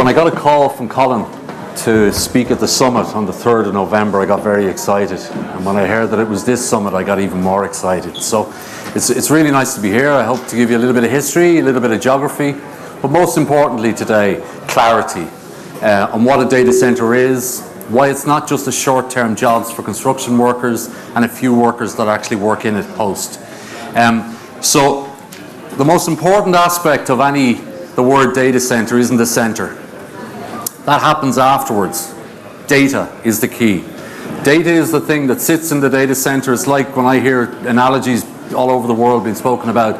When I got a call from Colin to speak at the summit on the 3rd of November, I got very excited. And when I heard that it was this summit, I got even more excited. So it's really nice to be here. I hope to give you a little bit of history, a little bit of geography, but most importantly today, clarity on what a data center is, why it's not just a short-term jobs for construction workers and a few workers that actually work in it post. So the most important aspect of the word data center isn't the center. That happens afterwards. Data is the key. Data is the thing that sits in the data center. It's like when I hear analogies all over the world being spoken about,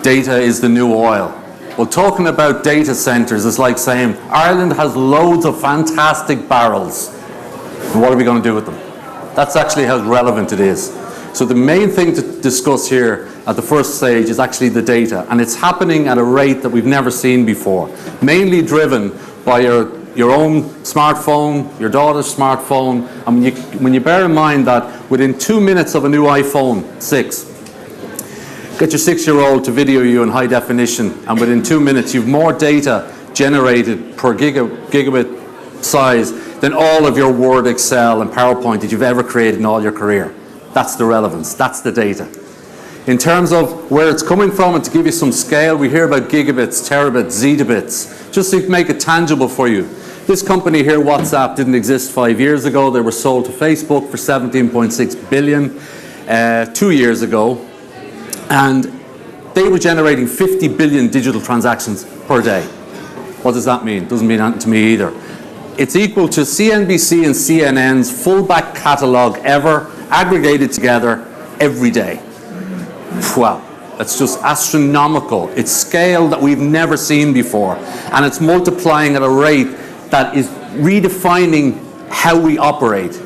data is the new oil. Well, talking about data centers is like saying Ireland has loads of fantastic barrels. And what are we going to do with them? That's actually how relevant it is. So the main thing to discuss here at the first stage is actually the data, and it's happening at a rate that we've never seen before, mainly driven by your own smartphone, your daughter's smartphone, and when you bear in mind that within 2 minutes of a new iPhone 6, get your 6-year-old to video you in high definition, and within 2 minutes you've more data generated per gigabit size than all of your Word, Excel, and PowerPoint that you've ever created in all your career. That's the relevance, that's the data. In terms of where it's coming from, and to give you some scale, we hear about gigabits, terabits, zettabytes. Just to make it tangible for you, this company here, WhatsApp, didn't exist 5 years ago. They were sold to Facebook for 17.6 billion 2 years ago, and they were generating 50 billion digital transactions per day. What does that mean? Doesn't mean anything to me either. It's equal to CNBC and CNN's full back catalogue ever, aggregated together every day. Wow, that's just astronomical. It's scale that we've never seen before, and it's multiplying at a rate that is redefining how we operate.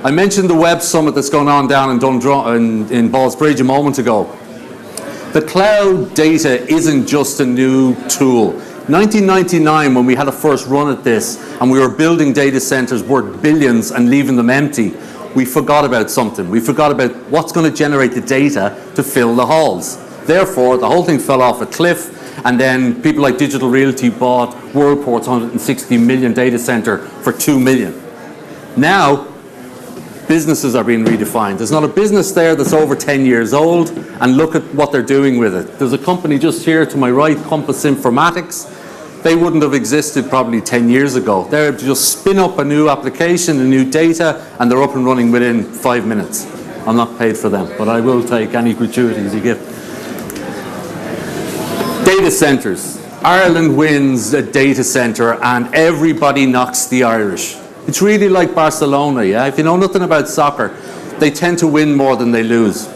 I mentioned the Web Summit that's going on down in Dundrum in Ballsbridge a moment ago. The cloud data isn't just a new tool. 1999, when we had a first run at this and we were building data centers worth billions and leaving them empty, we forgot about something. We forgot about what's going to generate the data to fill the halls. Therefore, the whole thing fell off a cliff, and then people like Digital Realty bought WorldPort's 160 million data center for 2 million. Now, businesses are being redefined. There's not a business there that's over 10 years old, and look at what they're doing with it. There's a company just here to my right, Compass Informatics. They wouldn't have existed probably 10 years ago. They're able to just spin up a new application, a new data, and they're up and running within 5 minutes. I'm not paid for them, but I will take any gratuities you give. Data centers. Ireland wins a data center and everybody knocks the Irish. It's really like Barcelona, yeah? If you know nothing about soccer, they tend to win more than they lose.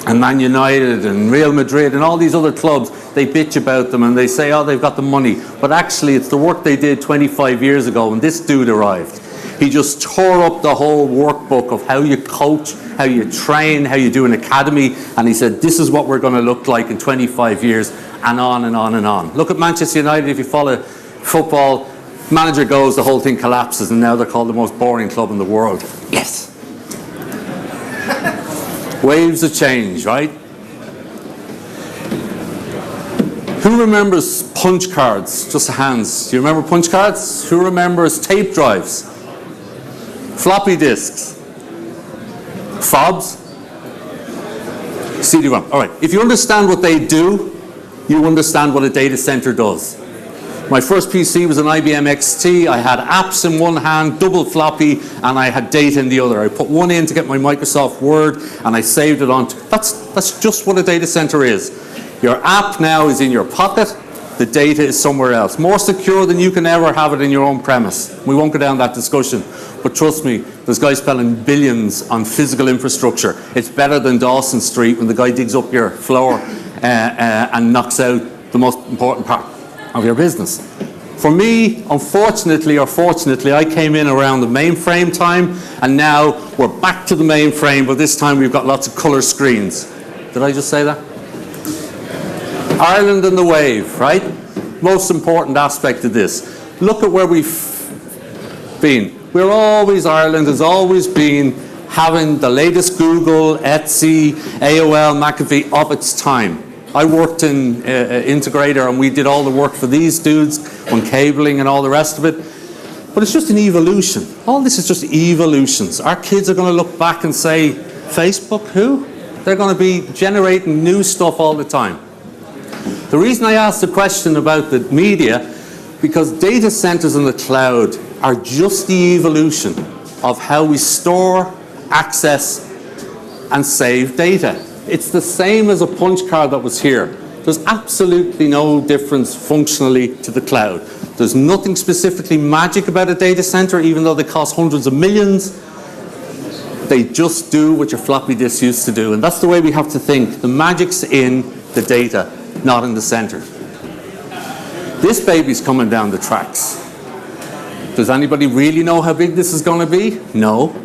And Man United and Real Madrid and all these other clubs, they bitch about them and they say, oh, they've got the money. But actually, it's the work they did 25 years ago when this dude arrived. He just tore up the whole workbook of how you coach, how you train, how you do an academy. And he said, this is what we're going to look like in 25 years, and on and on and on. Look at Manchester United. If you follow football, manager goes, the whole thing collapses, and now they're called the most boring club in the world. Yes. Waves of change, right? Who remembers punch cards? Just hands. Do you remember punch cards? Who remembers tape drives? Floppy disks? Fobs? CD-ROM. All right. If you understand what they do, you understand what a data center does. My first PC was an IBM XT. I had apps in one hand, double floppy, and I had data in the other. I put one in to get my Microsoft Word, and I saved it on. That's just what a data center is. Your app now is in your pocket. The data is somewhere else. More secure than you can ever have it in your own premise. We won't go down that discussion. But trust me, there's guys spending billions on physical infrastructure. It's better than Dawson Street when the guy digs up your floor and knocks out the most important part of your business. For me, unfortunately or fortunately, I came in around the mainframe time, and now we're back to the mainframe, but this time we've got lots of color screens. Did I just say that? Ireland and the wave, right? Most important aspect of this. Look at where we've been. Ireland has always been having the latest Google, Etsy, AOL, McAfee of its time. I worked in Integrator, and we did all the work for these dudes. uncabling and all the rest of it. But it's just an evolution. All this is just evolutions. Our kids are going to look back and say, Facebook, who? They're going to be generating new stuff all the time. The reason I asked the question about the media, because data centers in the cloud are just the evolution of how we store, access, and save data. It's the same as a punch card that was here. There's absolutely no difference functionally to the cloud. There's nothing specifically magic about a data center, even though they cost hundreds of millions. They just do what your floppy disk used to do. And that's the way we have to think. The magic's in the data, not in the center. This baby's coming down the tracks. Does anybody really know how big this is going to be? No.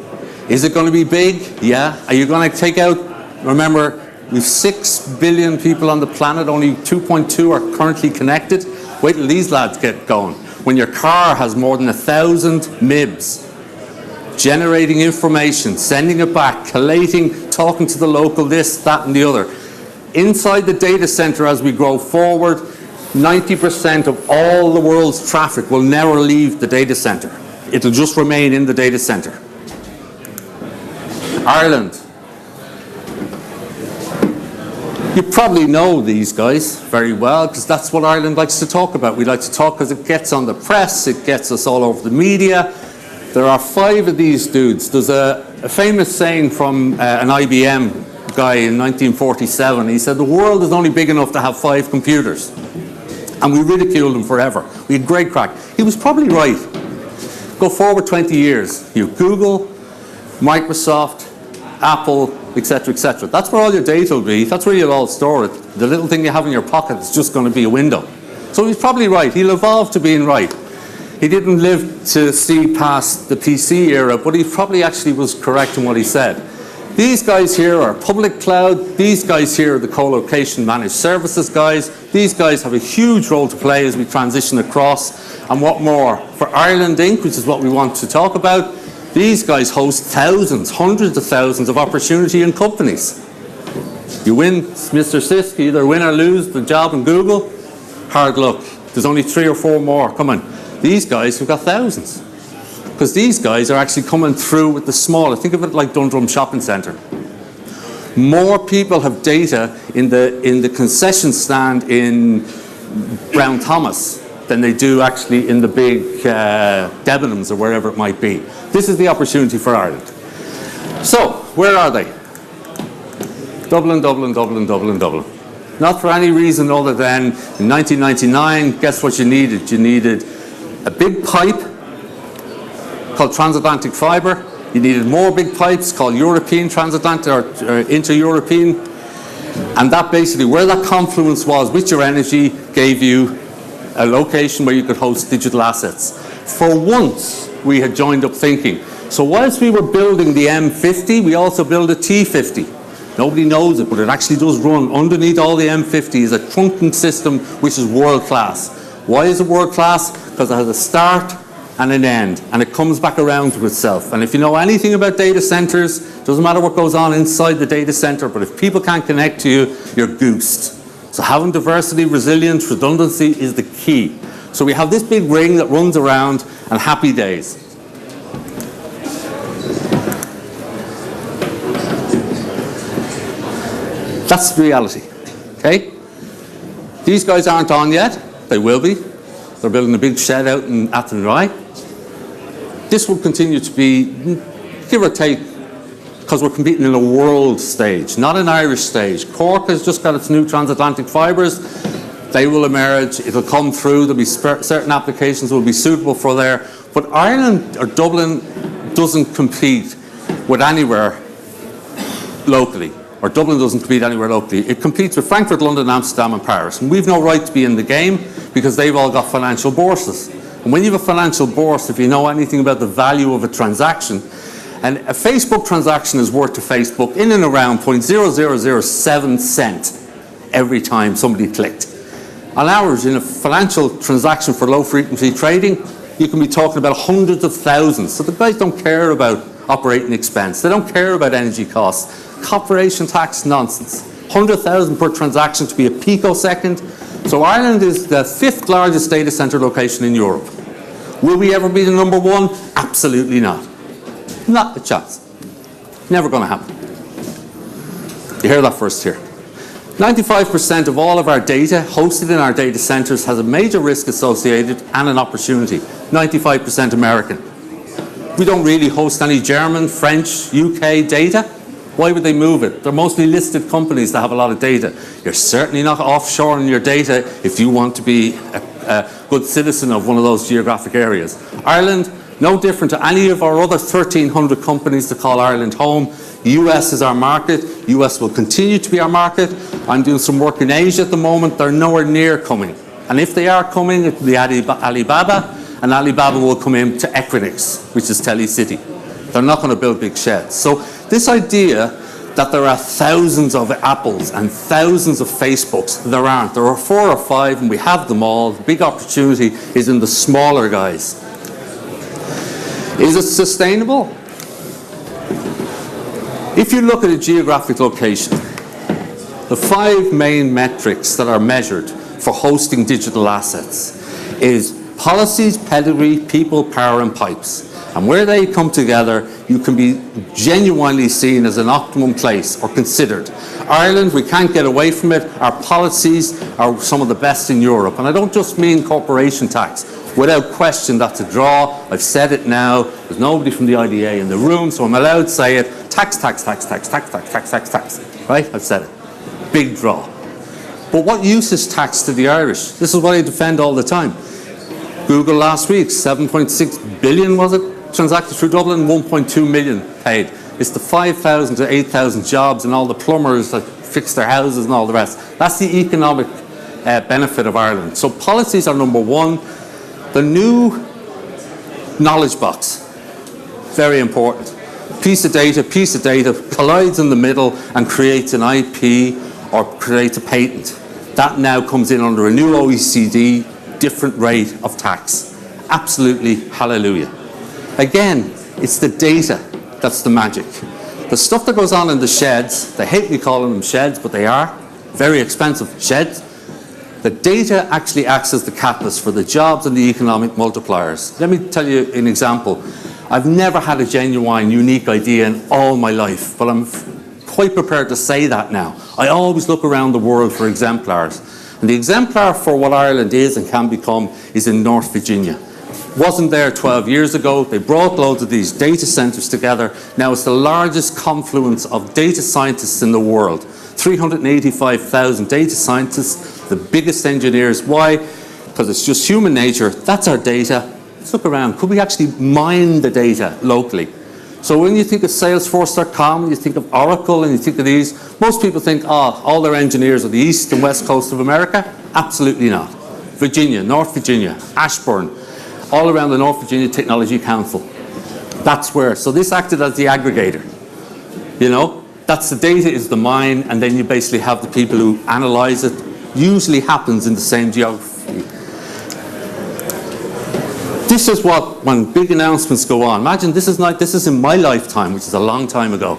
Is it going to be big? Yeah. Are you going to take out, remember, we've 6 billion people on the planet, only 2.2 are currently connected. Wait till these lads get going. When your car has more than 1,000 MIBs, generating information, sending it back, collating, talking to the local this, that, and the other. Inside the data center as we grow forward, 90% of all the world's traffic will never leave the data center. It'll just remain in the data center. Ireland. You probably know these guys very well because that's what Ireland likes to talk about. We like to talk because it gets on the press, it gets us all over the media. There are 5 of these dudes. There's a famous saying from an IBM guy in 1947. He said, the world is only big enough to have 5 computers. And we ridiculed him forever. We had great crack. He was probably right. Go forward 20 years. You have Google, Microsoft, Apple, etc., etc. That's where all your data will be. That's where you'll all store it. The little thing you have in your pocket is just going to be a window. So he's probably right. He'll evolve to being right. He didn't live to see past the PC era, but he probably actually was correct in what he said. These guys here are public cloud. These guys here are the co-location managed services guys. These guys have a huge role to play as we transition across. And what more? For Ireland Inc., which is what we want to talk about, these guys host thousands, hundreds of thousands of opportunity in companies. You win, Mr. Sisk, you either win or lose the job in Google, hard luck. There's only 3 or 4 more. Come on. These guys have got thousands. Because these guys are actually coming through with the smaller. Think of it like Dundrum Shopping Centre. More people have data in the concession stand in Brown Thomas than they do actually in the big Debenhams or wherever it might be. This is the opportunity for Ireland. So, where are they? Dublin, Dublin, Dublin, Dublin, Dublin. Not for any reason other than in 1999, guess what you needed? You needed a big pipe called transatlantic fibre. You needed more big pipes called European transatlantic or inter-European. And that basically, where that confluence was with your energy, gave you a location where you could host digital assets. For once, we had joined up thinking. So whilst we were building the M50, we also built a T50. Nobody knows it, but it actually does run. Underneath all the M50 is a trunking system which is world class. Why is it world class? Because it has a start and an end, and it comes back around to itself. And if you know anything about data centers, doesn't matter what goes on inside the data center, but if people can't connect to you, you're goosed. So having diversity, resilience, redundancy is the key. So we have this big ring that runs around, and happy days. That's the reality, okay? These guys aren't on yet. They will be. They're building a big shed out in Athenry. This will continue to be, give or take, because we're competing in a world stage, not an Irish stage. Cork has just got its new transatlantic fibres. They will emerge. It'll come through. There'll be certain applications that will be suitable for there. But Ireland or Dublin doesn't compete with anywhere locally. Or Dublin doesn't compete anywhere locally. It competes with Frankfurt, London, Amsterdam, and Paris. And we've no right to be in the game because they've all got financial bourses. And when you have a financial bourse, if you know anything about the value of a transaction, and a Facebook transaction is worth to Facebook in and around 0.0007 cent every time somebody clicked. On average, in a financial transaction for low-frequency trading, you can be talking about hundreds of thousands. So the guys don't care about operating expense. They don't care about energy costs. Corporation tax nonsense. 100,000 per transaction to be a picosecond. So Ireland is the 5th largest data center location in Europe. Will we ever be the number 1? Absolutely not. Not a chance. Never going to happen. You hear that first here. 95% of all of our data hosted in our data centers has a major risk associated and an opportunity. 95% American. We don't really host any German, French, UK data. Why would they move it? They're mostly listed companies that have a lot of data. You're certainly not offshoring your data if you want to be a good citizen of one of those geographic areas. Ireland, no different to any of our other 1,300 companies that call Ireland home. US is our market. US will continue to be our market. I'm doing some work in Asia at the moment. They're nowhere near coming. And if they are coming, it will be Alibaba, and Alibaba will come into Equinix, which is Telecity. They're not going to build big sheds. So this idea that there are thousands of Apples and thousands of Facebooks, there aren't. There are 4 or 5, and we have them all. The big opportunity is in the smaller guys. Is it sustainable? If you look at a geographic location, the 5 main metrics that are measured for hosting digital assets is policies, pedigree, people, power, and pipes. And where they come together, you can be genuinely seen as an optimum place or considered. Ireland, we can't get away from it. Our policies are some of the best in Europe. And I don't just mean corporation tax. Without question, that's a draw. I've said it now. There's nobody from the IDA in the room, so I'm allowed to say it. Tax, tax, tax, tax, tax, tax, tax, tax, tax. Right? I've said it. Big draw. But what use is tax to the Irish? This is what I defend all the time. Google last week, 7.6 billion, was it? Transacted through Dublin, 1.2 million paid. It's the 5,000 to 8,000 jobs and all the plumbers that fix their houses and all the rest. That's the economic benefit of Ireland. So policies are number 1. The new knowledge box, very important. Piece of data collides in the middle and creates an IP or creates a patent. That now comes in under a new OECD, different rate of tax. Absolutely hallelujah. Again, it's the data that's the magic. The stuff that goes on in the sheds, they hate me calling them sheds, but they are very expensive sheds. The data actually acts as the catalyst for the jobs and the economic multipliers. Let me tell you an example. I've never had a genuine, unique idea in all my life, but I'm quite prepared to say that now. I always look around the world for exemplars. And the exemplar for what Ireland is and can become is in North Virginia. Wasn't there 12 years ago. They brought loads of these data centers together. Now it's the largest confluence of data scientists in the world. 385,000 data scientists, the biggest engineers. Why? Because it's just human nature. That's our data. Let's look around. Could we actually mine the data locally? So when you think of Salesforce.com, you think of Oracle, and you think of these, most people think, all their engineers are the east and west coast of America. Absolutely not. Virginia, North Virginia, Ashburn, all around the North Virginia Technology Council. That's where. So this acted as the aggregator. You know, that's the data is the mine, and then you basically have the people who analyze it. Usually happens in the same geography. This is what, when big announcements go on, imagine this is in my lifetime, which is a long time ago.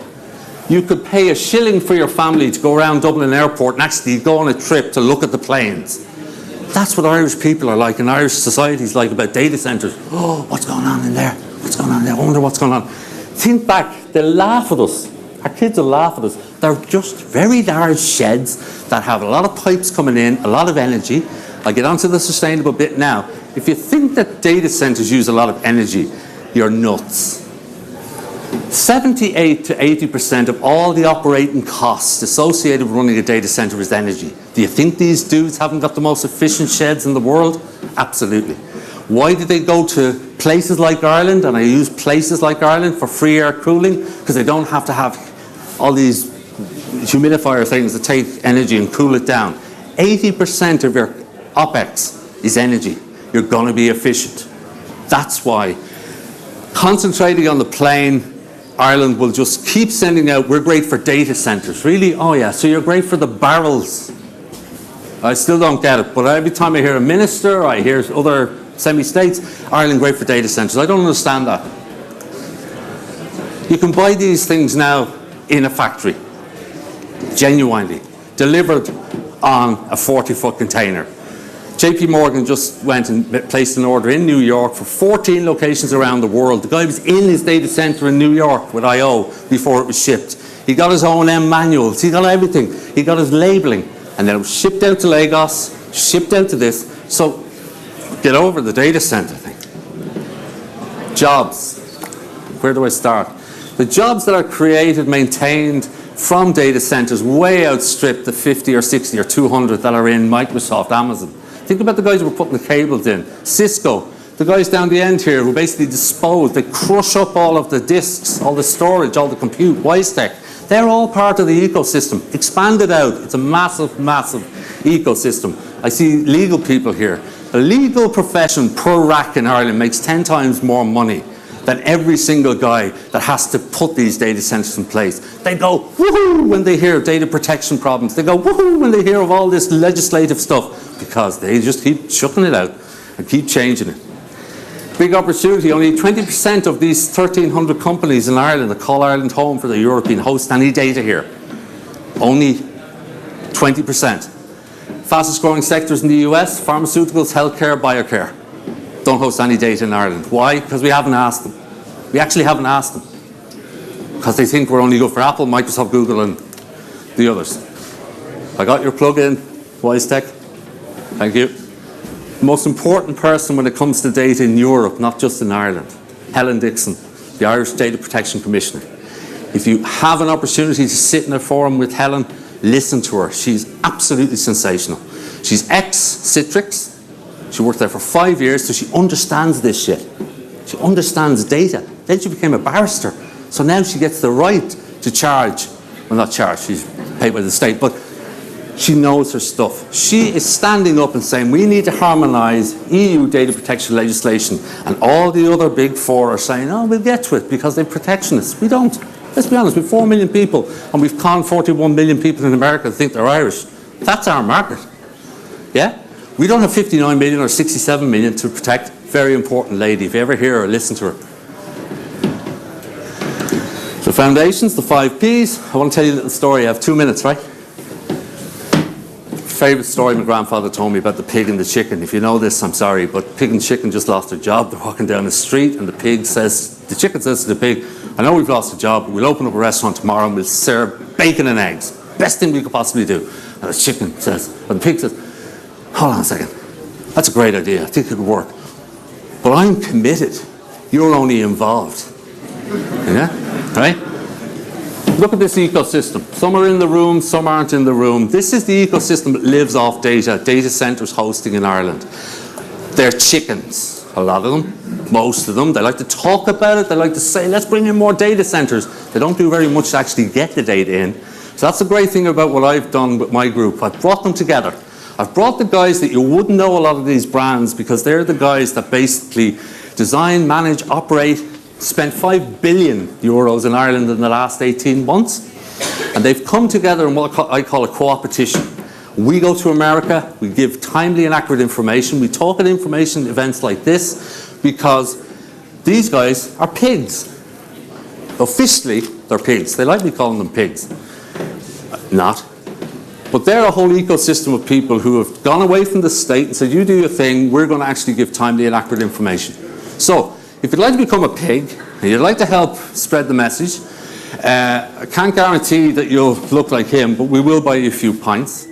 You could pay a shilling for your family to go around Dublin Airport and actually go on a trip to look at the planes. That's what Irish people are like and Irish society is like about data centres. Oh, what's going on in there? What's going on there? I wonder what's going on. Think back, they laugh at us. Our kids will laugh at us. They're just very large sheds that have a lot of pipes coming in, a lot of energy. I'll get onto the sustainable bit now. If you think that data centres use a lot of energy, you're nuts. 78 to 80% of all the operating costs associated with running a data centre is energy. Do you think these dudes haven't got the most efficient sheds in the world? Absolutely. Why did they go to places like Ireland? And I use places like Ireland for free air cooling because they don't have to have all these humidifier things that take energy and cool it down. 80% of your OPEX is energy. You're going to be efficient. That's why concentrating on the plane, Ireland will just keep sending out, we're great for data centres. Really? Oh yeah, so you're great for the barrels. I still don't get it, but every time I hear a minister, I hear other semi-states, Ireland great for data centres. I don't understand that. You can buy these things now in a factory, genuinely, delivered on a 40-foot container. JP Morgan just went and placed an order in New York for 14 locations around the world. The guy was in his data center in New York with I/O before it was shipped. He got his O&M manuals, he got everything. He got his labeling, and then it was shipped out to Lagos, shipped out to this. So get over the data center thing. Jobs. Where do I start? The jobs that are created, maintained from data centers way outstrip the 50 or 60 or 200 that are in Microsoft, Amazon. Think about the guys who were putting the cables in. Cisco, the guys down the end here who basically dispose, they crush up all of the disks, all the storage, all the compute, Wisec. They're all part of the ecosystem. Expand it out. It's a massive, massive ecosystem. I see legal people here. The legal profession per rack in Ireland makes 10 times more money than every single guy that has to put these data centers in place. They go woohoo when they hear data protection problems. They go woohoo when they hear of all this legislative stuff, because they just keep chucking it out and keep changing it. Big opportunity. Only 20% of these 1,300 companies in Ireland that call Ireland home for the European host any data here. Only 20%. Fastest growing sectors in the US, pharmaceuticals, healthcare, biocare. Don't host any data in Ireland. Why? Because we haven't asked them. We actually haven't asked them. Because they think we're only good for Apple, Microsoft, Google, and the others. I got your plug-in, Wisec. Thank you. The most important person when it comes to data in Europe, not just in Ireland, Helen Dixon, the Irish Data Protection Commissioner. If you have an opportunity to sit in a forum with Helen, listen to her. She's absolutely sensational. She's ex-Citrix. She worked there for 5 years, so she understands this shit. She understands data. Then she became a barrister. So now she gets the right to charge. Well, not charge, she's paid by the state, but she knows her stuff. She is standing up and saying, we need to harmonise EU data protection legislation. And all the other big four are saying, oh, we'll get to it because they're protectionists. We don't. Let's be honest, we've 4 million people, and we've conned 41 million people in America to think they're Irish. That's our market. Yeah? We don't have 59 million or 67 million to protect. Very important lady. If you ever hear her, listen to her. So foundations, the 5 Ps. I want to tell you a little story. I have 2 minutes, right? Favourite story my grandfather told me about the pig and the chicken. If you know this, I'm sorry, but pig and chicken just lost their job. They're walking down the street, and the chicken says to the pig, I know we've lost a job, but we'll open up a restaurant tomorrow and we'll serve bacon and eggs. Best thing we could possibly do. And the chicken says, or the pig says, hold on a second. That's a great idea. I think it could work. But I'm committed. You're only involved. Yeah? Right? Look at this ecosystem. Some are in the room, some aren't in the room. This is the ecosystem that lives off data. Data centers hosting in Ireland. They're chickens. A lot of them. Most of them. They like to talk about it. They like to say, let's bring in more data centers. They don't do very much to actually get the data in. So that's the great thing about what I've done with my group. I've brought them together. I've brought the guys that you wouldn't know a lot of these brands, because they're the guys that basically design, manage, operate, spent 5 billion euros in Ireland in the last 18 months. And they've come together in what I call a co-opetition. We go to America, we give timely and accurate information. We talk at information events like this because these guys are pigs. Officially, they're pigs. They like me calling them pigs. Not. But they're a whole ecosystem of people who have gone away from the state and said, you do your thing, we're going to actually give timely and accurate information. So, if you'd like to become a pig, and you'd like to help spread the message, I can't guarantee that you'll look like him, but we will buy you a few pints.